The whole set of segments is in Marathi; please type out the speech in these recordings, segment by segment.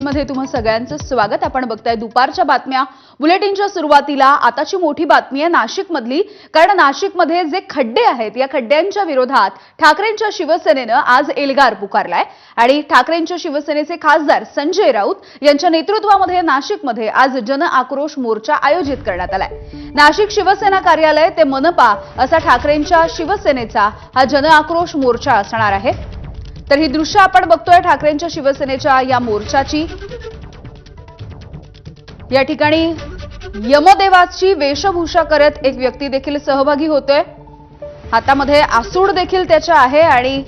मध्ये तुम्हा सगळ्यांचं स्वागत। आपण बघताय दुपारच्या बातम्या। बुलेटिनच्या सुरुवातीला आताची मोठी बातमी आहे नाशिक मधली, कारण नाशिक मध्ये जे खड्डे आहेत या खड्ड्यांच्या विरोधात ठाकरेंच्या शिवसेनेने आज एल्गार पुकारलाय आणि ठाकरेंच्या शिवसेनेचे खासदार संजय राऊत यांच्या नेतृत्वामध्ये नाशिक मध्ये आज जन आक्रोश मोर्चा आयोजित करण्यात आलाय। नाशिक शिवसेना कार्यालय ते मनपा असा ठाकरेंच्या शिवसेनेचा हा जन आक्रोश मोर्चा असणार आहे। तर ही दृश्य आपण बघतोय ठाकरेंच्या शिवसेनेच्या या मोर्चाची। या ठिकाणी यमदेवाची वेशभूषा करत एक व्यक्ती देखील सहभागी होतोय, हातामध्ये आसूड देखील त्याच्या आहे आणि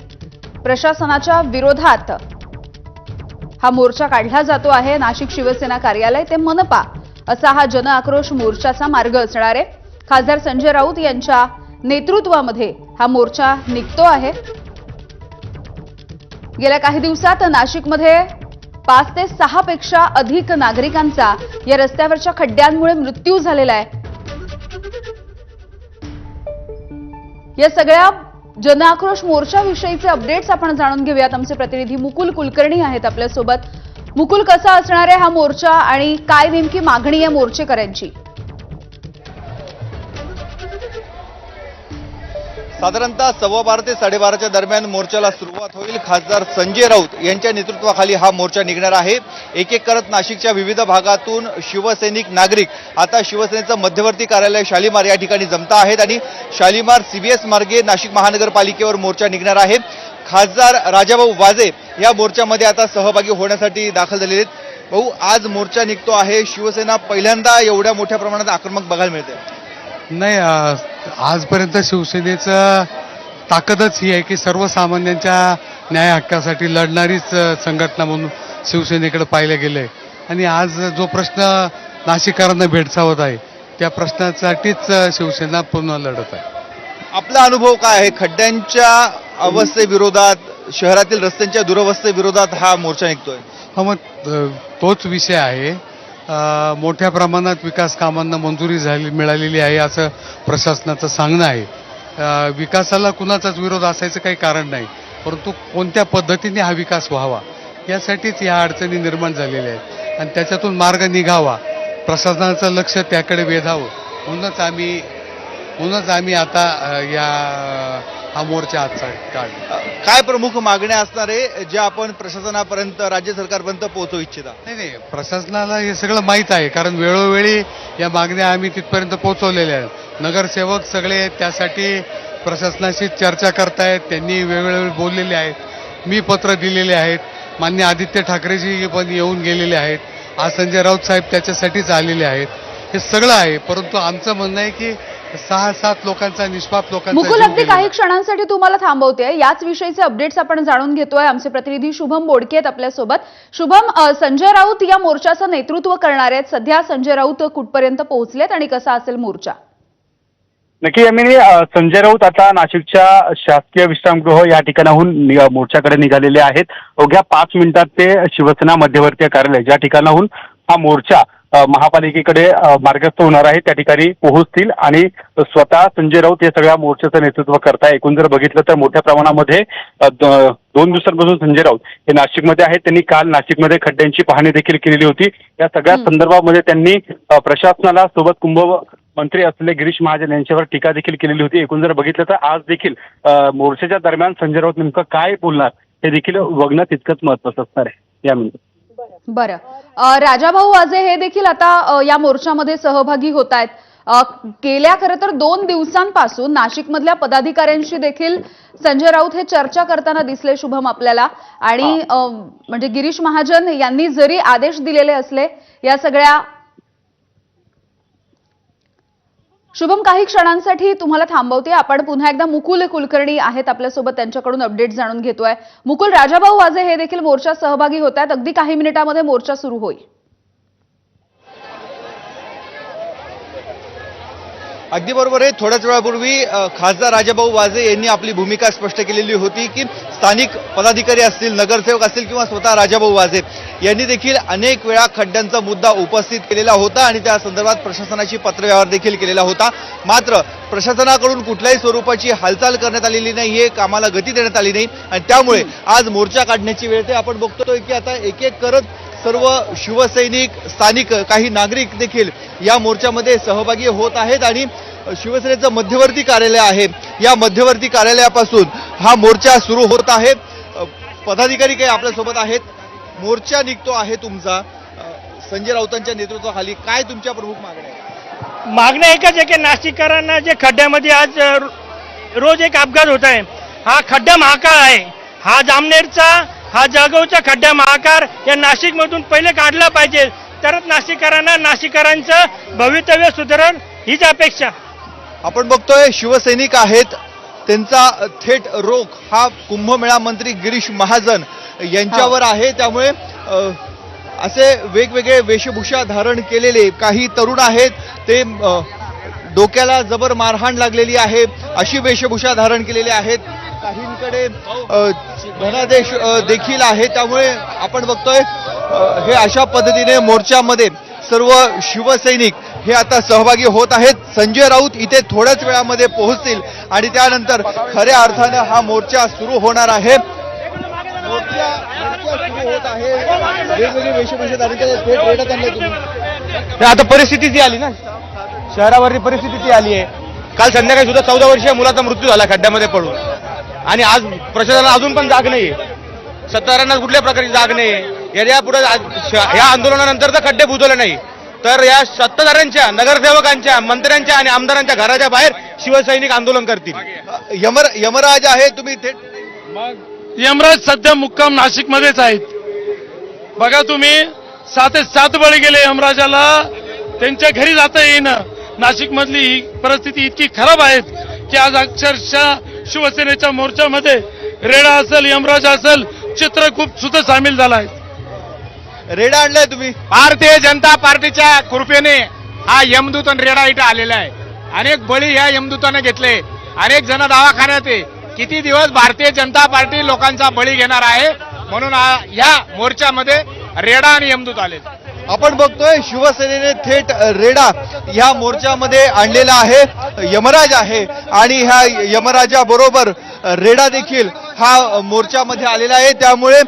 प्रशासनाच्या विरोधात हा मोर्चा काढला जातो आहे। नाशिक शिवसेना कार्यालय ते मनपा असा हा जन आक्रोश मोर्चाचा मार्ग असणार आहे। खासदार संजय राऊत यांच्या नेतृत्वामध्ये हा मोर्चा निघतो आहे। गेल्या काही दिवसात नाशिकमध्ये 5 ते 6 पेक्षा अधिक नागरिकांचा या रस्त्यावरच्या खड्ड्यांमुळे मृत्यू झालेला आहे। या सगळ्या जन आक्रोश मोर्चाविषयीचे अपडेट्स आपण जाणून घेऊयात। आमचे प्रतिनिधी मुकुल कुलकर्णी आहेत आपल्या सोबत। मुकुल, कसा असणार आहे हा मोर्चा आणि काय नेमकी मागणी आहे मोर्चेकऱ्यांची? साधारणतः 12:15 ते 12:30च्या दरम्यान मोर्चाला सुरुवात होईल। खासदार संजय राऊत यांच्या नेतृत्वाखाली हा मोर्चा निघणार आहे। एक एक करत नाशिकच्या विविध भागातून शिवसैनिक नागरिक आता शिवसेनेचं मध्यवर्ती कार्यालय शालिमार या ठिकाणी जमता आहेत आणि शालिमार CBS मार्गे नाशिक महानगरपालिकेवर मोर्चा निघणार आहे। खासदार राजाभाऊ वाजे या मोर्चामध्ये आता सहभागी होण्यासाठी दाखल झालेले आहेत। भाऊ, आज मोर्चा निघतो आहे, शिवसेना पहिल्यांदा एवढ्या मोठ्या प्रमाणात आक्रमक बघायला मिळते। नाही, आजपर्यंत शिवसेनेचं ताकदच ही आहे की सर्वसामान्यांच्या न्याय हक्कासाठी लढणारीच संघटना म्हणून शिवसेनेकडे पाहिलं गेलंय आणि आज जो प्रश्न नाशिककरांना भेडसावत आहे त्या प्रश्नासाठीच शिवसेना पुन्हा लढत आहे। आपला अनुभव काय आहे खड्ड्यांच्या अवस्थेविरोधात, शहरातील रस्त्यांच्या दुरवस्थेविरोधात हा मोर्चा निघतोय? हा, मग तोच विषय आहे। मोठ्या प्रमाणात विकास कामांना मंजुरी मिळालेली आहे असं प्रशासनाचं सांगणं आहे। विकासाला कुणाचाच विरोध असायचं काही कारण नाही, परंतु कोणत्या पद्धतीने हा विकास व्हावा यासाठीच या अडचणी निर्माण झालेल्या आहेत आणि त्याच्यातून मार्ग निघावा, प्रशासनाचं लक्ष त्याकडे वेधावं म्हणूनच आम्ही आता हा मोर्चा आजचा काढला। काय प्रमुख मागण्या असणार आहे ज्या आपण प्रशासनापर्यंत, राज्य सरकारपर्यंत पोहोचवू इच्छिता? नाही, प्रशासनाला हे सगळं माहीत आहे, कारण वेळोवेळी या मागण्या आम्ही तिथपर्यंत पोहोचवलेल्या आहेत। नगरसेवक सगळे त्यासाठी प्रशासनाशी चर्चा करतायत, त्यांनी वेळोवेळी बोललेले आहेत, मी पत्र दिलेले आहेत, माननीय आदित्य ठाकरेजी पण येऊन गेलेले आहेत, आज संजय राऊत साहेब त्याच्यासाठीच आलेले आहेत। हे सगळं आहे, परंतु आमचं म्हणणं आहे की 6-7 लोकांचा, निष्पाप लोकांचा। मुकुल, अगदी काही क्षणांसाठी तुम्हाला थांबवते, याच विषयीचे अपडेट्स आपण जाणून घेतोय। आमचे प्रतिनिधी शुभम बोडके आहेत आपल्या सोबत। शुभम, संजय राऊत या मोर्चाचं नेतृत्व करणार आहेत, सध्या संजय राऊत कुठपर्यंत पोहोचलेत आणि कसा असेल मोर्चा? नक्की यामिनी, संजय राऊत आता नाशिकच्या शासकीय विश्रामगृह या ठिकाणाहून मोर्चाकडे निघालेले आहेत। अवघ्या 5 मिनिटात ते शिवसेना मध्यवर्ती कार्यालय ज्या ठिकाणाहून हा मोर्चा महापालिकेकडे मार्गस्थ होणार आहे त्या ठिकाणी पोहोचतील आणि स्वतः संजय राऊत या सगळ्या मोर्चाचं नेतृत्व करताय। एकूण जर बघितलं तर मोठ्या प्रमाणामध्ये 2 दिवसांपासून संजय राऊत हे नाशिकमध्ये आहेत। त्यांनी काल नाशिकमध्ये खड्ड्यांची पाहणी देखील केलेली होती। या सगळ्या संदर्भामध्ये त्यांनी प्रशासनाला सोबत कुंभमंत्री असलेले गिरीश महाजन यांच्यावर टीका देखील केलेली होती। एकूण जर बघितलं तर आज देखील मोर्चाच्या दरम्यान संजय राऊत नेमकं काय बोलणार हे देखील बघणं तितकंच महत्त्वाचं असणार आहे। या मिनिटात बरं, राजाभाऊ वाजे हे देखील आता या मोर्चामध्ये सहभागी होत आहेत। गेल्या खरं तर 2 दिवसांपासून नाशिकमधल्या पदाधिकाऱ्यांशी देखील संजय राऊत हे चर्चा करताना दिसले शुभम आपल्याला, आणि म्हणजे गिरीश महाजन यांनी जरी आदेश दिलेले असले या सगळ्या। शुभम, काही क्षणांसाठी तुम्हाला थांबवते, आपण पुन्हा एकदा मुकुल कुलकर्णी आहेत आपल्यासोबत, त्यांच्याकडून अपडेट जाणून घेतोय। मुकुल, राजाभाऊ वाजे हे देखील मोर्चात सहभागी होत आहेत, अगदी काही मिनिटांमध्ये मोर्चा सुरू होईल। अगदी बरोबर आहे। थोड्याच वेळापूर्वी खासदार राजाभाऊ वाजे यांनी आपली भूमिका स्पष्ट केलेली होती की स्थानिक पदाधिकारी असतील, नगरसेवक असतील किंवा स्वतः राजाभाऊ वाजे यांनी देखील अनेक वेळा खड्ड्यांचा मुद्दा उपस्थित केलेला होता आणि त्या संदर्भात प्रशासनाशी पत्रव्यवहार देखील केलेला होता। मात्र प्रशासनाकडून कुठल्याही स्वरूपाची हालचाल करण्यात आलेली नाहीये, कामाला गती देण्यात आली नाही आणि त्यामुळे आज मोर्चा काढण्याची वेळ ते आपण बघतोय की आता एक एक करत सर्व शिवसैनिक, स्थानिक काही नागरिक देखील या मोर्चामध्ये सहभागी होत आहेत आणि शिवसेनेचं मध्यवर्ती कार्यालय आहे, या मध्यवर्ती कार्यालयापासून हा मोर्चा सुरू होत आहे. पदाधिकारी काही आपल्यासोबत आहेत. मोर्चा निघतो आहे तुमचा संजय राऊतांच्या नेतृत्वाखाली, काय तुमच्या प्रमुख मागण्या आहेत? मागणं एकच आहे की नाशिककरांना जे खड्ड्यामध्ये आज रोज एक अपघात होत आहे, हा खड्डा महाकाळ आहे. हा जामनेरचा, हा जळगावचा खड्डा महाकाळ या नाशिकमधून पहिले काढला पाहिजे, तरच नाशिककरांचं भवितव्य सुधारण हीच अपेक्षा. आपण बघतोय शिवसैनिक आहेत, त्यांचा थेट रोख हा कुंभमेळा मंत्री गिरीश महाजन यांच्यावर आहे. त्यामुळे असे वेगवेगळे वेशभूषा धारण केलेले काही तरुण आहेत, ते डोक्याला जबर मारहाण लागलेली आहे अशी वेशभूषा धारण केलेली आहेत. काहींकडे धनादेश देखील आहे. त्यामुळे आपण बघतोय हे अशा पद्धतीने मोर्चामध्ये सर्व शिवसैनिक हे आता सहभागी होत आहेत. संजय राऊत इथे थोड्याच वेळामध्ये पोहोचतील आणि त्यानंतर खऱ्या अर्थानं हा मोर्चा सुरू होणार आहे. मोर्चा सुरू होत आहे. वेगवेगळी वेशभूषा धारण केली. थेट रेड्यात आणलंय तुम्ही. आता परिस्थिती जी आली ना, शहरावरची परिस्थिती ती आली आहे. काल संध्याकाळी सुद्धा 14 वर्षीय मुलाचा मृत्यू झाला खड्ड्यामध्ये पडून, आणि आज प्रशासनाला अजून पण जाग नाहीये. सत्ताधाऱ्यांना कुठल्या प्रकारची जाग नाहीये. यापुढे या आंदोलनानंतर जर खड्डे बुजवले नाही तर या सत्ताधाऱ्यांच्या, नगरसेवकांच्या, मंत्र्यांच्या आणि आमदारांच्या घराच्या बाहेर शिवसैनिक आंदोलन करतील. यमराज आहे, तुम्ही थेट यमराज सध्या मुक्काम नाशिकमध्येच आहेत. बघा तुम्ही 7 बळी गेले यमराजाला, त्यांच्या घरी जाता येईना. नाशिकमधली ही परिस्थिती इतकी खराब आहे की आज अक्षरशः शिवसेनेच्या मोर्चामध्ये रेडा असेल, यमराज असेल, चित्रकूट सुद्धा सामील झाला आहे. रेडा आणलाय तुम्ही. भारतीय जनता पार्टीच्या कृपेने हा यमदूत आणि रेडा इथं आलेला आहे. अनेक बळी या यमदूताने घेतले, अनेक जण दवाखान्यात आहे. किती दिवस भारतीय जनता पार्टी लोकांचा बळी घेणार आहे, म्हणून या मोर्चामध्ये रेडा आणि यमदूत आले. आपण बघतोय शिवसेनेने थेट रेडा ह्या मोर्चामध्ये आणलेला आहे. यमराज आहे आणि ह्या यमराजाबरोबर रेडा देखील हा मोर्चामध्ये आलेला आहे. त्यामुळे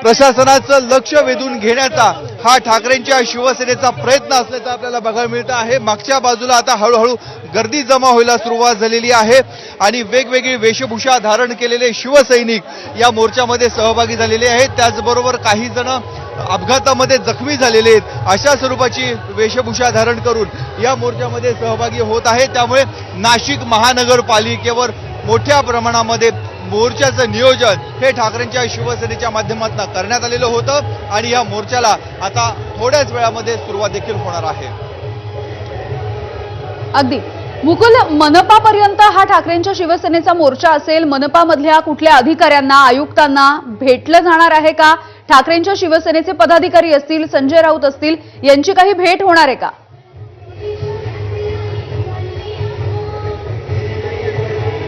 प्रशासनाचं लक्ष वेधून घेण्याचा हा ठाकरेंच्या शिवसेनेचा प्रयत्न असल्याचं आपल्याला बघायला मिळतं आहे. मागच्या बाजूला आता हळूहळू गर्दी जमा व्हायला सुरुवात झालेली आहे आणि वेगवेगळी वेशभूषा धारण केलेले शिवसैनिक या मोर्चामध्ये सहभागी झालेले आहेत. त्याचबरोबर काही जण अपघातामध्ये जखमी झालेले आहेत. अशा स्वरूपाची वेशभूषा धारण करून या मोर्चामध्ये सहभागी होत आहेत. त्यामुळे नाशिक महानगरपालिकेवर मोठ्या प्रमाणामध्ये मोर्चाचं नियोजन हे ठाकरेंच्या शिवसेनेच्या माध्यमातून करण्यात आलेलं होतं आणि या मोर्चाला आता थोड्याच वेळामध्ये सुरुवात देखील होणार आहे. अगदी मुकुल, मनपापर्यंत हा ठाकरेंच्या शिवसेनेचा मोर्चा असेल. मनपामधल्या कुठल्या अधिकाऱ्यांना, आयुक्तांना भेटलं जाणार आहे का? ठाकरेंच्या शिवसेनेचे पदाधिकारी असतील, संजय राऊत असतील, यांची काही भेट होणार आहे का?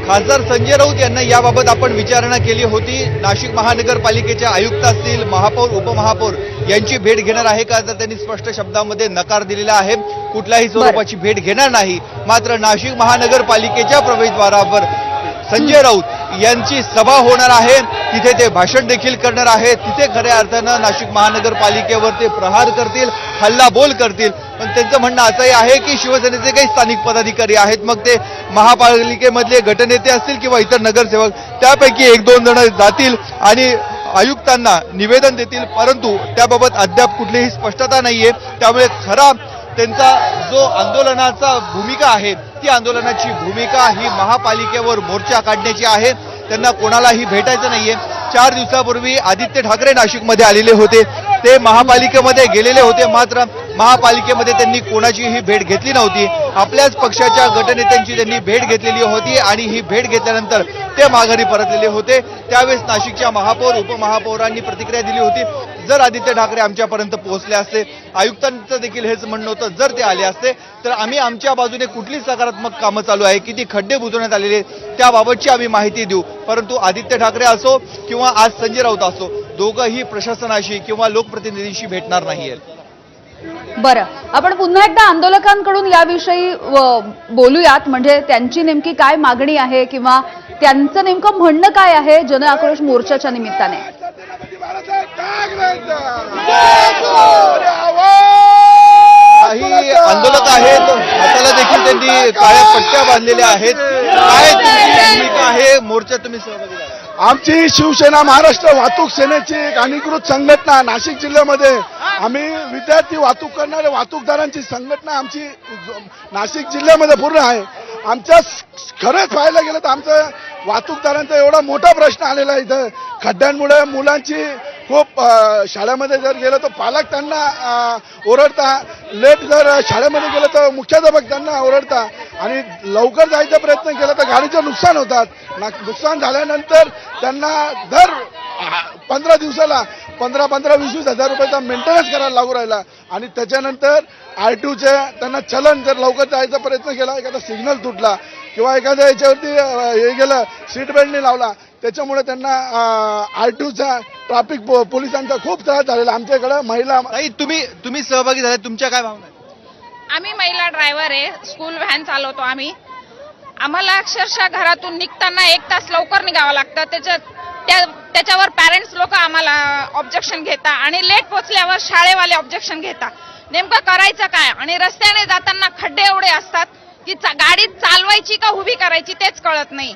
खासदार संजय राऊत यांना याबाबत आपण विचारणा केली होती. नाशिक महानगरपालिकेचे आयुक्त असतील, महापौर, उपमहापौर यांची भेट घेणार आहे का, तर त्यांनी स्पष्ट शब्दामध्ये नकार दिलेला आहे. कुठल्याही स्वरूपाची भेट घेणार नाही. मात्र नाशिक महानगरपालिकेच्या प्रवेशद्वारावर संजय राऊत यांची सभा होणार आहे. तिथे ते भाषण देखील करणार आहेत. तिथे खऱ्या अर्थानं नाशिक महानगरपालिकेवर ते प्रहार करतील, हल्लाबोल करतील. पण त्यांचं म्हणणं असंही आहे की शिवसेनेचे काही स्थानिक पदाधिकारी आहेत, मग ते महापालिकेमधले गटनेते असतील किंवा इतर नगरसेवक, त्यापैकी 1-2 जण जातील आणि आयुक्तांना निवेदन देतील. परंतु त्याबाबत अद्याप कुठलीही स्पष्टता नाहीये. त्यामुळे खरा त्यांचा जो आंदोलनाचा भूमिका आहे, ती आंदोलनाची भूमिका ही महापालिकेवर मोर्चा काढण्याची आहे. त्यांना कोणालाही भेटायचं नाहीये. 4 दिवसापूर्वी आदित्य ठाकरे नाशिकमध्ये आलेले होते. ते महापालिकेमध्ये गेलेले होते, मात्र महापालिकेमध्ये त्यांनी कोणाचीही भेट घेतली नव्हती. आपल्याच पक्षाच्या गटनेत्यांची त्यांनी भेट घेतलेली होती आणि ही भेट घेतल्यानंतर ते माघारी परतलेले होते. त्यावेळेस नाशिकच्या महापौर, उपमहापौरांनी प्रतिक्रिया दिली होती, जर आदित्य ठाकरे आमच्यापर्यंत पोहोचले असते, आयुक्तांचं देखील हेच म्हणणं होतं, जर ते आले असते तर आम्ही आमच्या बाजूने कुठली सकारात्मक कामं चालू आहे, किती खड्डे बुजवण्यात आलेले, त्याबाबतची आम्ही माहिती देऊ. परंतु आदित्य ठाकरे असो किंवा आज संजय राऊत असो, दोघंही प्रशासनाशी किंवा लोकप्रतिनिधींशी भेटणार नाहीये. बरं, आपण पुन्हा एकदा आंदोलकांकडून याविषयी बोलूयात. म्हणजे त्यांची नेमकी काय मागणी आहे किंवा त्यांचं नेमकं म्हणणं काय आहे जन आक्रोश मोर्चाच्या निमित्ताने. काही आंदोलक आहेत, हाताला देखील त्यांनी काळ्या पट्ट्या बांधलेल्या आहेत. काय तुमची भूमिका आहे? मोर्चात तुम्ही सहभागी झाला. आमची शिवसेना महाराष्ट्र वाहतूक सेनेची एक अधिकृत संघटना नाशिक जिल्ह्यामध्ये आम्ही विद्यार्थी वाहतूक करणारे वाहतूकदारांची संघटना आमची नाशिक जिल्ह्यामध्ये पूर्ण आहे. आमच्या खरंच पाहायला गेलं तर आमचं वाहतूकदारांचा एवढा मोठा प्रश्न आलेला आहे. इथं खड्ड्यांमुळे मुलांची खूप शाळेमध्ये जर गेलं तर पालक त्यांना ओरडता, लेट जर शाळेमध्ये गेलं तर मुख्याध्यापक त्यांना ओरडता आणि लवकर जायचा प्रयत्न केला तर गाडीचं नुकसान होतात. नुकसान झाल्यानंतर त्यांना दर 15 दिवसाला 15-20 हजार रुपयाचा मेंटेनन्स करायला लागू राहिला आणि त्याच्यानंतर R2चे त्यांना चलन जर लवकर जायचा प्रयत्न केला, एखादा सिग्नल तुटला किंवा एखाद्या याच्यावरती हे गेलं सीट बेल्ट नाही लावला, त्याच्यामुळे त्यांना R2चा ट्रॅफिक पोलिसांचा खूप त्रास झालेला. आमच्याकडे महिला ताई, तुम्ही सहभागी झाले, तुमच्या काय भावना आहेत? आम्ही महिला ड्रायव्हर आहे, स्कूल व्हॅन चालवतो आम्ही. आम्हाला अक्षरशः घरातून निघताना 1 तास लवकर निघावं लागतं. त्याच्यावर पॅरेंट्स लोक आम्हाला ऑब्जेक्शन घेता आणि लेट पोचल्यावर शाळेवाले ऑब्जेक्शन घेता. नेमकं करायचं काय? आणि रस्त्याने जाताना खड्डे एवढे असतात की गाडी चालवायची का उभी करायची तेच कळत नाही.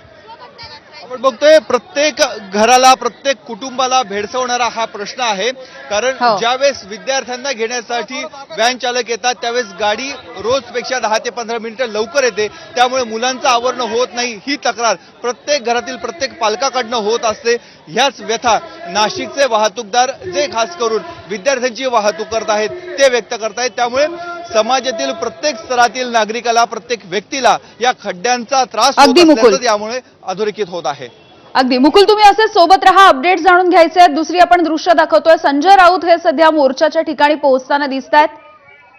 आपण बघतोय प्रत्येक घराला, प्रत्येक कुटुंबाला भेडसावणारा हा प्रश्न आहे. कारण हो. ज्यावेळेस विद्यार्थ्यांना घेण्यासाठी व्हॅन चालक येतात त्यावेळेस गाडी रोजपेक्षा 10 ते 15 मिनिटं लवकर येते. त्यामुळे मुलांचं आवरणं होत नाही, ही तक्रार प्रत्येक घरातील प्रत्येक पालकाकडनं होत असते. ह्याच व्यथा नाशिकचे वाहतूकदार, जे खास करून विद्यार्थ्यांची वाहतूक करत आहेत, ते व्यक्त करतायत. त्यामुळे समाजातील प्रत्येक स्तरातील नागरिकाला, प्रत्येक व्यक्तीला या खड्ड्यांचा त्रास होत अगदी मुकुल. असल्याचं यामुळे अधोरेखित होत आहे. अगदी मुकुल, तुम्ही असे सोबत राहा, अपडेट जाणून घ्यायचे आहेत. दुसरी आपण दृश्य दाखवतोय. संजय राऊत हे सध्या मोर्चाच्या ठिकाणी पोहोचताना दिसत आहेत.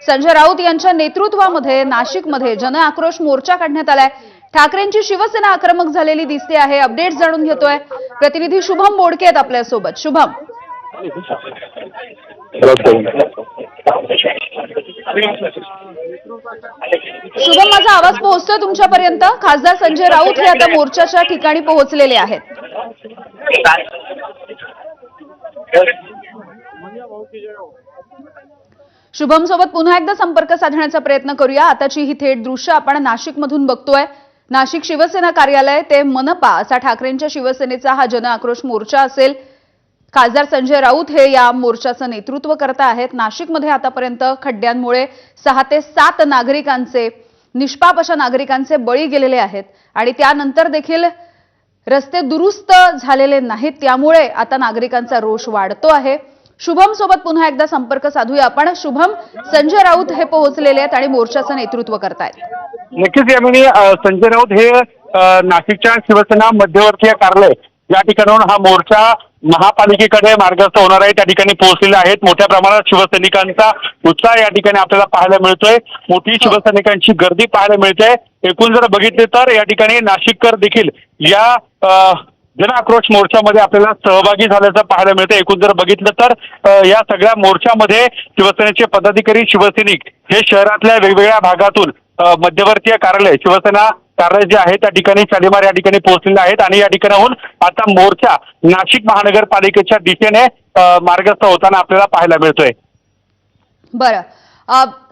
संजय राऊत यांच्या नेतृत्वामध्ये नाशिकमध्ये जन आक्रोश मोर्चा काढण्यात आलाय. ठाकरेंची शिवसेना आक्रमक झालेली दिसते आहे. अपडेट जाणून घेतोय प्रतिनिधी शुभम बोडके आहेत आपल्यासोबत. शुभम, शुभम, माझा आवाज पोहोचतोय तुमच्यापर्यंत? खासदार संजय राऊत हे आता मोर्चाच्या ठिकाणी पोहोचलेले आहेत. शुभम सोबत पुन्हा एकदा संपर्क साधण्याचा प्रयत्न करूया. आताची ही थेट दृश्य आपण नाशिकमधून बघतोय. नाशिक शिवसेना कार्यालय ते मनपा असा ठाकरेंच्या शिवसेनेचा हा जन आक्रोश मोर्चा असेल. खासदार संजय राऊत हे या मोर्चाचं नेतृत्व करत आहेत. नाशिकमध्ये आतापर्यंत खड्ड्यांमुळे 6 ते 7 नागरिकांचे, निष्पाप अशा नागरिकांचे बळी गेलेले आहेत आणि त्यानंतर देखील रस्ते दुरुस्त झालेले नाहीत. त्यामुळे आता नागरिकांचा रोष वाढतो आहे. शुभम सोबत पुन्हा एकदा संपर्क साधूया आपण. शुभम, संजय राऊत हे पोहोचलेले आहेत आणि मोर्चाचं नेतृत्व करतायत. नक्कीच यामिनी, संजय राऊत हे नाशिकच्या शिवसेना मध्यवर्तीय कार्यालय या ठिकाणाहून हा मोर्चा महापालिकेकडे मार्गस्थ होणार आहे, त्या ठिकाणी पोहोचलेले आहेत. मोठ्या प्रमाणात शिवसैनिकांचा उत्साह या ठिकाणी आपल्याला पाहायला मिळतोय. मोठी शिवसैनिकांची गर्दी पाहायला मिळते. एकूण जर बघितले तर या ठिकाणी नाशिककर देखील या जन आक्रोश मोर्चामध्ये आपल्याला सहभागी झाल्याचं पाहायला मिळतं. एकूण जर बघितलं तर या सगळ्या मोर्चामध्ये शिवसेनेचे पदाधिकारी, शिवसैनिक हे शहरातल्या वेगवेगळ्या भागातून मध्यवर्तीय कार्यालय, शिवसेना कार्यालय जे आहे त्या ठिकाणी शालिमार या ठिकाणी पोहोचलेले आहेत आणि या ठिकाणाहून आता मोर्चा नाशिक महानगरपालिकेच्या दिशेने मार्गस्थ होताना आपल्याला पाहायला मिळतोय. बरं,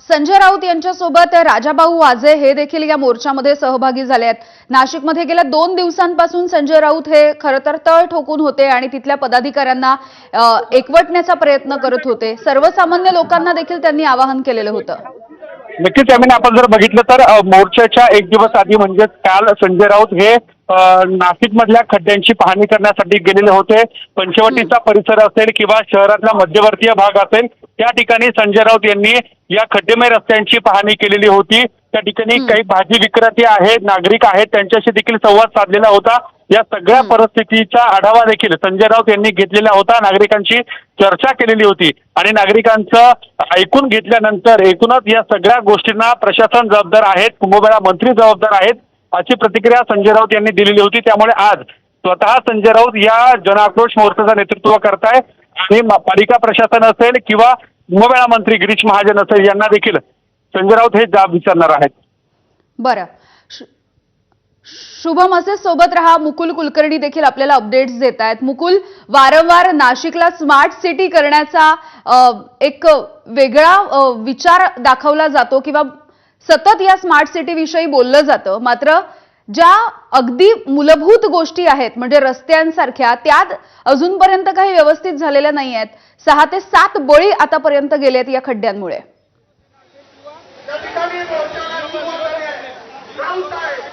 संजय राऊत यांच्यासोबत राजाभाऊ वाजे हे देखील या मोर्चामध्ये सहभागी झाले आहेत. नाशिकमध्ये गेल्या 2 दिवसांपासून संजय राऊत हे खरं तर तळ ठोकून होते आणि तिथल्या पदाधिकाऱ्यांना एकवटण्याचा प्रयत्न करत होते. सर्वसामान्य लोकांना देखील त्यांनी आवाहन केलेलं होतं. नक्कीच यामिनी, आपण जर बघितलं तर मोर्चाच्या 1 दिवस आधी म्हणजे काल संजय राऊत हे नाशिकमधल्या खड्ड्यांची पाहणी करण्यासाठी गेलेले होते. पंचवटीचा परिसर असेल किंवा शहरातला मध्यवर्तीय भाग असेल त्या ठिकाणी संजय राऊत यांनी या खड्डेमय रस्त्यांची पाहणी केलेली होती. त्या ठिकाणी काही भाजी विक्रेते आहेत, नागरिक आहेत, त्यांच्याशी देखील संवाद साधलेला होता. या सगळ्या परिस्थितीचा आढावा देखील संजय राऊत यांनी घेतलेला होता. नागरिकांची चर्चा केलेली होती आणि नागरिकांचं ऐकून घेतल्यानंतर एकूणच या सगळ्या गोष्टींना प्रशासन जबाबदार आहेत, कुंभमेळा मंत्री जबाबदार आहेत अशी प्रतिक्रिया संजय राऊत यांनी दिलेली होती. त्यामुळे आज स्वतः संजय राऊत या जन आक्रोश मोर्चाचं नेतृत्व करताय आणि पालिका प्रशासन असेल किंवा कुंभमेळा मंत्री गिरीश महाजन असेल यांना देखील संजय राऊत हे जाब विचारणार आहेत. बरं, शुभम, असे सोबत रहा. मुकुल कुलकर्णी देखील आपल्याला अपडेट्स देत आहेत. मुकुल, वारंवार नाशिकला स्मार्ट सिटी करण्याचा एक वेगळा विचार दाखवला जातो किंवा सतत या स्मार्ट सिटी विषयी बोललं जातं. मात्र ज्या अगदी मूलभूत गोष्टी आहेत म्हणजे रस्त्यांसारख्या, त्यात अजूनपर्यंत काही व्यवस्थित झालेल्या नाही आहेत. 6 ते 7 बळी आतापर्यंत गेलेत या खड्ड्यांमुळे.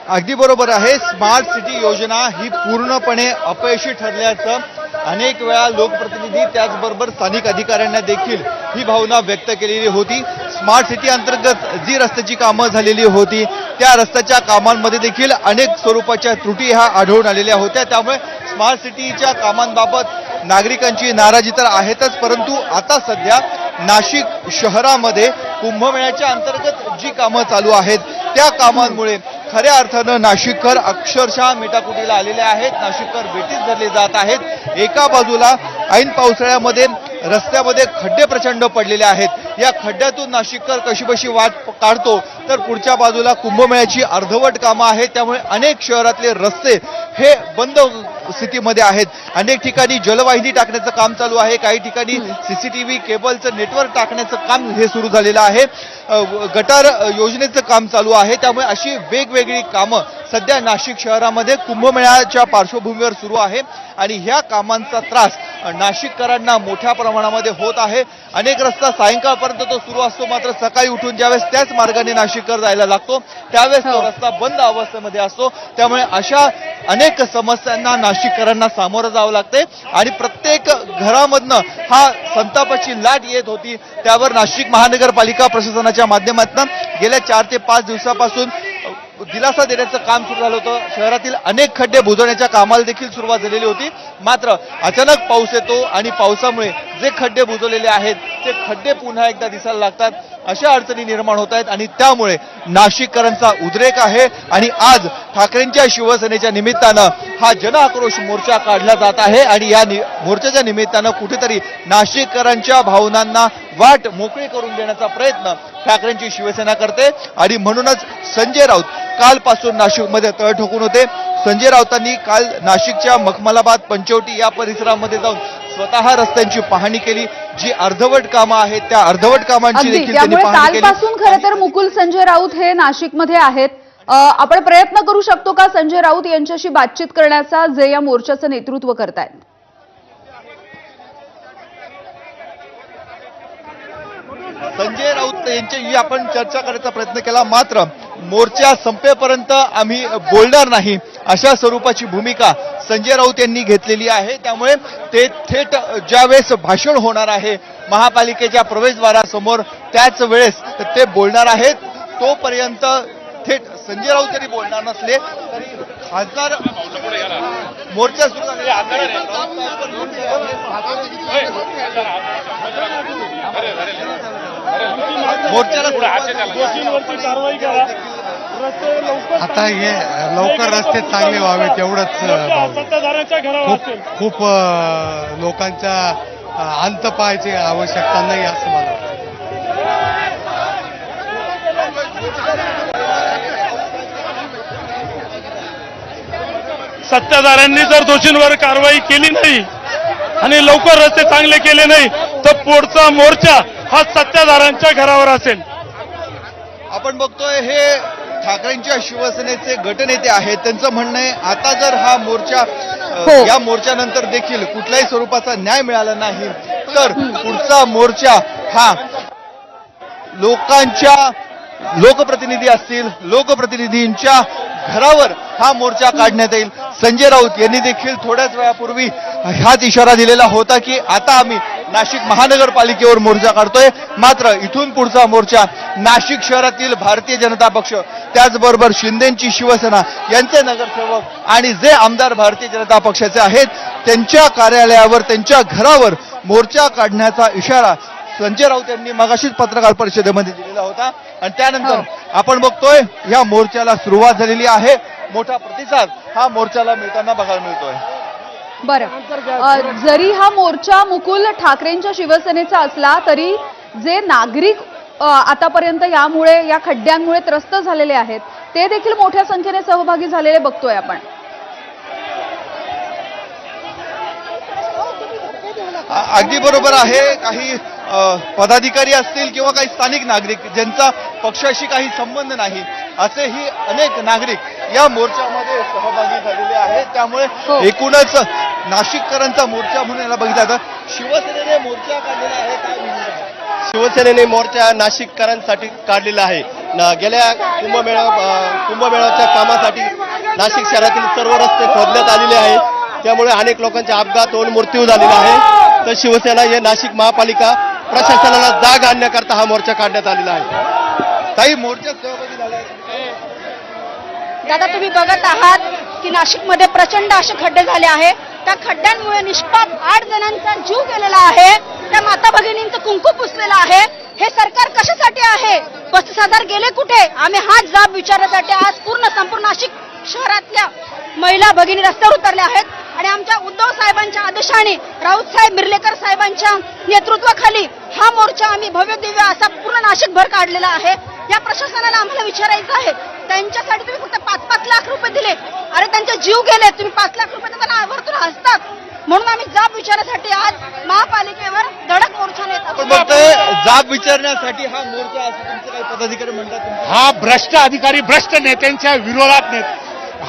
अगदी बरोबर आहे. स्मार्ट सिटी योजना ही पूर्णपणे अपयशी ठरल्याचं अनेक वेळा लोकप्रतिनिधी त्याचबरोबर स्थानिक अधिकाऱ्यांना देखील ही भावना व्यक्त केलेली होती. स्मार्ट सिटी अंतर्गत जी रस्त्याची कामं झालेली होती त्या रस्त्याच्या कामांमध्ये देखील अनेक स्वरूपाच्या त्रुटी ह्या आढळून आलेल्या होत्या. त्यामुळे स्मार्ट सिटीच्या कामांबाबत नागरिकांची नाराजी तर आहेतच, परंतु आता सध्या नाशिक शहरामध्ये कुंभमेळ्याच्या अंतर्गत जी कामं चालू आहेत त्या कामांमुळे खऱ्या अर्थानं नाशिककर अक्षरशः मेटाकुटीला आलेले आहेत. नाशिककर बेटीस धरले जात आहेत. एका बाजूला ऐन पावसाळ्यामध्ये रस्त्यामध्ये खड्डे प्रचंड पडलेले आहेत. या खड्ड्यातून नाशिककर कशीबशी वाट काढतो, तर पुढच्या बाजूला कुंभमेळ्याची अर्धवट कामं आहेत. त्यामुळे अनेक शहरातले रस्ते हे बंद स्थितीमध्ये आहेत. अनेक ठिकाणी जलवाहिनी टाकण्याचं काम चालू आहे. काही ठिकाणी सीसीटीव्ही केबलचं नेटवर्क टाकण्याचं काम हे सुरू झालेलं आहे. गटार योजनेचं काम चालू आहे. त्यामुळे अशी वेगवेगळी कामं सध्या नाशिक शहरामध्ये कुंभमेळ्याच्या पार्श्वभूमीवर सुरू आहे आणि ह्या कामांचा त्रास नाशिककरांना मोठ्या प्रमाणामध्ये होत आहे. अनेक रस्ता सायंकाळपर्यंत तो सुरू असतो, मात्र सकाळी उठून ज्यावेळेस त्याच मार्गाने नाशिककर जायला लागतो त्यावेळेस तो रस्ता बंद अवस्थेमध्ये असतो. त्यामुळे अशा अनेक समस्यांना नाशिककरांना सामोरं जावं लागते आणि प्रत्येक घरामधनं हा संतापाची लाट येत होती. त्यावर नाशिक महानगरपालिका प्रशासनाच्या माध्यमातून गेल्या 4 ते 5 दिवसापासून दिलासा देण्याचं काम सुरू झालं होतं. शहरातील अनेक खड्डे बुजवण्याच्या कामाला देखील सुरुवात झालेली होती. मात्र अचानक पाऊस येतो आणि पावसामुळे जे खड्डे बुजवलेले आहेत ते खड्डे पुन्हा एकदा दिसायला लागतात. अशा अडचणी निर्माण होत आहेत आणि त्यामुळे नाशिककरांचा उद्रेक आहे आणि आज ठाकरेंच्या शिवसेनेच्या निमित्तानं हा जन आक्रोश मोर्चा काढला जात आहे आणि या मोर्चाच्या निमित्तानं कुठेतरी नाशिककरांच्या भावनांना वाट मोकळी करून देण्याचा प्रयत्न ठाकरेंची शिवसेना करते आणि म्हणूनच संजय राऊत कालपासून नाशिकमध्ये तळ ठोकून होते. संजय राऊतांनी काल नाशिकच्या मखमलाबाद, पंचवटी या परिसरामध्ये जाऊन स्वतः रस्त्यांची पाहणी केली. जी अर्धवट कामं आहेत त्या अर्धवट कामांची देखील त्यांनी त्यामुळे पाहणी केली. कालपासून खरं तर मुकुल संजय राऊत हे नाशिकमध्ये आहेत. आपण प्रयत्न करू शकतो का संजय राऊत यांच्याशी बातचीत करण्याचा, जे या मोर्चाचं नेतृत्व करतायत? संजय राऊत यांच्याशी आपण चर्चा करायचा प्रयत्न केला, मात्र मोर्चा संपेपर्यंत आम्ही बोलणार नाही अशा स्वरूपाची भूमिका संजय राऊत यांनी घेतलेली आहे. त्यामुळे ते थेट ज्यावेळेस भाषण होणार आहे महापालिकेच्या प्रवेशद्वारासमोर त्याच वेळेस ते बोलणार आहेत. तोपर्यंत थेट संजय राऊत जरी बोलणार नसले तरी खासदार मोर्चा सुरू आता हे लवकर रस्ते चांगले व्हावेत एवढंच खूप लोकांच्या अंत पाहायची आवश्यकता नाही असं मला वाटतं. सत्ताधाऱ्यांनी जर दोषींवर कारवाई केली नाही आणि लवकर रस्ते चांगले केले नाही तर पुढचा मोर्चा हा सत्ताधाऱ्यांच्या घरावर असेल. आपण बघतोय हे ठाकरेंच्या शिवसेनेचे गटनेते आहेत. त्यांचं म्हणणं आहे आता जर हा मोर्चा या मोर्चानंतर देखील कुठल्याही स्वरूपाचा न्याय मिळाला नाही तर पुढचा मोर्चा हा लोकप्रतिनिधी असतील, लोकप्रतिनिधींच्या घरावर हा मोर्चा काढण्यात येईल. संजय राऊत यांनी देखील थोड्याच वेळापूर्वी हाच इशारा दिलेला होता की आता आम्ही नाशिक महानगरपालिकेवर मोर्चा काढतोय. मात्र इथून पुढचा मोर्चा नाशिक शहरातील भारतीय जनता पक्ष, त्याचबरोबर शिंदेची शिवसेना यांचे नगरसेवक आणि जे आमदार भारतीय जनता पक्षाचे आहेत त्यांच्या कार्यालयावर, त्यांच्या घरावर मोर्चा काढण्याचा इशारा संजय राऊत यांनी मगाशीच पत्रकार परिषदेमध्ये दिलेला होता. आणि त्यानंतर आपण बघतोय या मोर्चाला सुरुवात झालेली आहे. मोठा प्रतिसाद हा मोर्चाला मिळताना बघायला मिळतोय. बरं, जरी हा मोर्चा मुकुल ठाकरेंच्या शिवसेनेचा असला तरी जे नागरिक आतापर्यंत यामुळे या खड्ड्यांमुळे त्रस्त झालेले आहेत ते देखील मोठ्या संख्येने सहभागी झालेले बघतोय आपण. अगदी बरोबर आहे. काही पदाधिकारी असतील किंवा काही स्थानिक नागरिक ज्यांचा पक्षाशी काही संबंध नाही असेही अनेक नागरिक या मोर्चामध्ये सहभागी झालेले आहेत. त्यामुळे एकूणच नाशिककरांचा मोर्चा म्हणून याला बघितलं जातं. शिवसेनेने मोर्चा काढलेला आहे. काय म्हणतात? शिवसेनेने मोर्चा नाशिककरांसाठी काढलेला आहे. गेल्या कुंभमेळ्याच्या कामासाठी नाशिक शहरातील सर्व रस्ते खोदण्यात आलेले आहेत. त्यामुळे अनेक लोकांचे अपघात होऊन मृत्यू झालेला आहे. तर शिवसेना हे नाशिक महापालिका प्रशासनाला जाग आणण्याकरता हा मोर्चा काढण्यात आलेला आहे. काही मोर्चात सहभागी झाले आहेत. दादा तुम्ही बघत आहात की नाशिकमध्ये प्रचंड असे खड्डे झाले आहे. त्या खड्ड्यांमुळे निष्पाप 8 जणांचा जीव गेलेला आहे. त्या माता भगिनींचं कुंकू पुसलेलं आहे. हे सरकार कशासाठी आहे? 35,000 गेले कुठे? आम्ही हाच जाब विचारण्यासाठी आज संपूर्ण नाशिक शहरातल्या महिला भगिनी रस्त्यावर उतरल्या आहेत आणि आमच्या उद्धव साहेबांच्या आदेशाने राऊत साहेब मिर्लेकर साहेबांच्या नेतृत्वाखाली हा मोर्चा आम्ही भव्य दिव्य असा पूर्ण नाशिकभर काढलेला आहे. या प्रशासनाला आम्हाला विचारायचं आहे त्यांच्यासाठी तुम्ही फक्त 5-5 लाख रुपये दिले. अरे त्यांचे जीव गेले, तुम्ही 5 लाख रुपये त्यांना आवर्तून हसतात. म्हणून आम्ही जाब विचारण्यासाठी आज महापालिकेवर धडक मोर्चा नेत फक्त जाब विचारण्यासाठी हा मोर्चा असं तुमचे काही पदाधिकारी म्हणतात. हा भ्रष्ट अधिकारी भ्रष्ट नेत्यांच्या विरोधात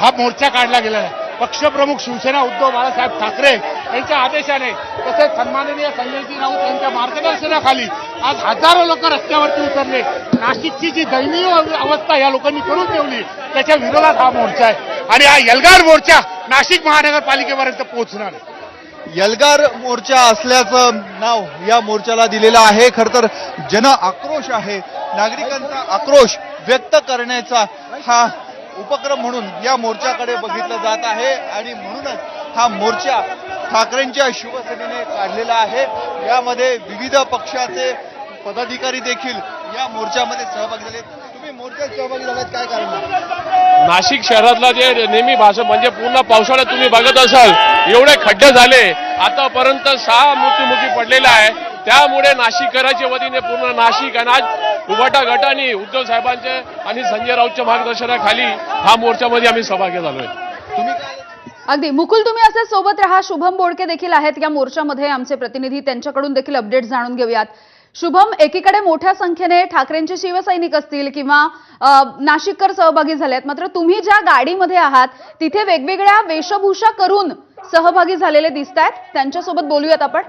हा मोर्चा काढला गेला आहे. पक्षप्रमुख शिवसेना उद्धव बाळासाहेब ठाकरे यांच्या आदेशाने तसेच सन्माननीय संजयजी राऊत यांच्या मार्गदर्शनाखाली आज हजारो लोक रस्त्यावरती उतरले. नाशिकची जी दयनीय अवस्था या लोकांनी करून ठेवली त्याच्या विरोधात हा मोर्चा आहे आणि हा एल्गार मोर्चा नाशिक महानगरपालिकेपर्यंत पोहोचणार आहे. एल्गार मोर्चा असल्याचं नाव या मोर्चाला दिलेलं आहे. खरं तर जन आक्रोश आहे. नागरिकांचा आक्रोश व्यक्त करण्याचा हा उपक्रम म्हणून या मोर्चाकडे बघितलं जात आहे आणि म्हणूनच हा मोर्चा ठाकरेंच्या शिवसेनेने काढलेला आहे. यामध्ये विविध पक्षाचे पदाधिकारी देखील या मोर्चामध्ये सहभागी झाले. तुम्ही मोर्चात सहभागी झालात, काय कारण आहे? नाशिक शहरातला जे नेहमी भाषा म्हणजे पूर्ण पावसाळ्यात तुम्ही बघत असाल एवढे खड्डे झाले. आतापर्यंत 6 मृत्युमुखी पडलेला आहे. त्यामुळे नाशिककरांच्या वतीने पूर्ण नाशिक आणि आज उभाटा गटाने उद्धव साहेबांचे आणि संजय राऊतच्या मार्गदर्शनाखाली हा मोर्चामध्ये आम्ही सहभागी झालोय. तुम्ही अगदी मुकुल तुम्ही असे सोबत राहा. शुभम बोडके देखील आहेत या मोर्चामध्ये आमचे प्रतिनिधी, त्यांच्याकडून देखील अपडेट जाणून घेऊयात. शुभम, एकीकडे मोठ्या संख्येने ठाकरेंचे शिवसैनिक असतील किंवा नाशिककर सहभागी झालेत, मात्र तुम्ही ज्या गाडीमध्ये आहात तिथे वेगवेगळ्या वेशभूषा करून सहभागी झालेले दिसत आहेत. त्यांच्यासोबत बोलूयात आपण.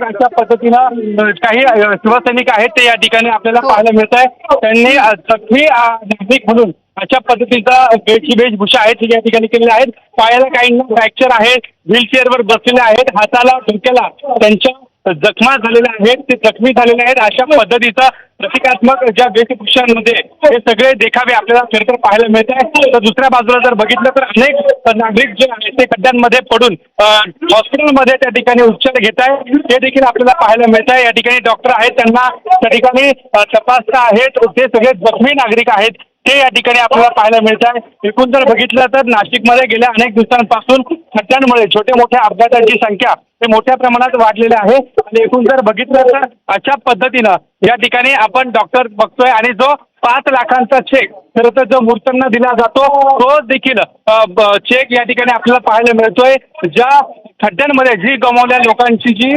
अशा पद्धतीनं काही शिवसैनिक आहेत ते या ठिकाणी आपल्याला पाहायला मिळत आहे. त्यांनी सखी नागरिक म्हणून अशा पद्धतीचा वेशभूषा आहेत या ठिकाणी केलेल्या आहेत. पायाला काही फ्रॅक्चर आहे, व्हीलचेअरवर बसलेले आहेत, हाताला डोक्याला त्यांच्या जखमा झालेल्या आहेत, ते जखमी झालेले आहेत. अशा पद्धतीचा प्रतिकात्मक ज्या वेशभूषांमध्ये हे सगळे देखावे आपल्याला खरं तर पाहायला मिळत आहे. तर दुसऱ्या बाजूला जर बघितलं तर अनेक नागरिक जे आहेत ते खड्ड्यांमध्ये पडून हॉस्पिटलमध्ये त्या ठिकाणी उपचार घेत आहेत, ते देखील आपल्याला पाहायला मिळत आहे. या ठिकाणी डॉक्टर आहेत, त्यांना त्या ठिकाणी तपासत आहेत. ते सगळे जखमी नागरिक आहेत ते या ठिकाणी आपल्याला पाहायला मिळत आहे. एकूण जर बघितलं तर नाशिकमध्ये गेल्या अनेक दिवसांपासून खड्ड्यांमुळे छोट्या मोठ्या अपघातांची संख्या हे मोठ्या प्रमाणात वाढलेली आहे आणि एकूण जर बघितलं तर अशा पद्धतीनं या ठिकाणी आपण डॉक्टर बघतोय आणि जो 5 लाखांचा चेक खरं तर जो मूर्तांना दिला जातो तो देखील चेक या ठिकाणी आपल्याला पाहायला मिळतोय. ज्या खड्ड्यांमध्ये जी गमावलेल्या लोकांची जी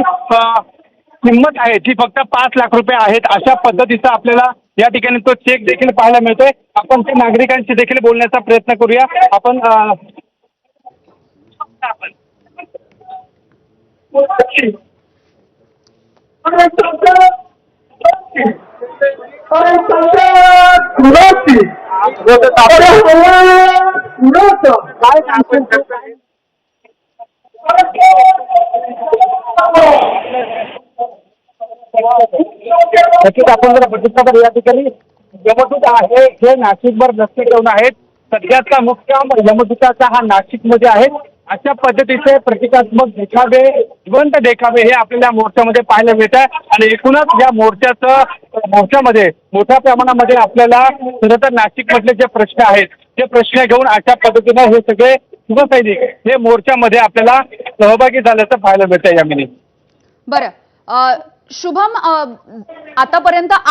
किंमत आहे ती फक्त 5 लाख रुपये आहेत. अशा पद्धतीचा आपल्याला या ठिकाणी तो चेक देखील पाहायला मिळतोय. आपण ते नागरिकांशी देखील बोलण्याचा प्रयत्न करूया. आपण नक्कीच आपण जर बघितलं तर या ठिकाणी यमदूत आहे हे नाशिकभर नक्की ठेवून आहेत. सध्याचा मुक्काम यमदूताचा हा नाशिकमध्ये आहे. अशा पद्धतीचे प्रतिकात्मक देखावे, जिवंत देखावे हे आपल्याला मोर्चामध्ये पाहायला मिळत आहे आणि एकूणच या मोर्चामध्ये मोठ्या प्रमाणामध्ये आपल्याला खरं तर नाशिकमधले जे प्रश्न आहेत हे प्रश्न घेऊन अशा पद्धतीनं हे सगळे शिवसैनिक हे मोर्चामध्ये आपल्याला सहभागी झाल्याचं पाहायला मिळतंय यामिनी. बरं शुभम, आतापर्यंत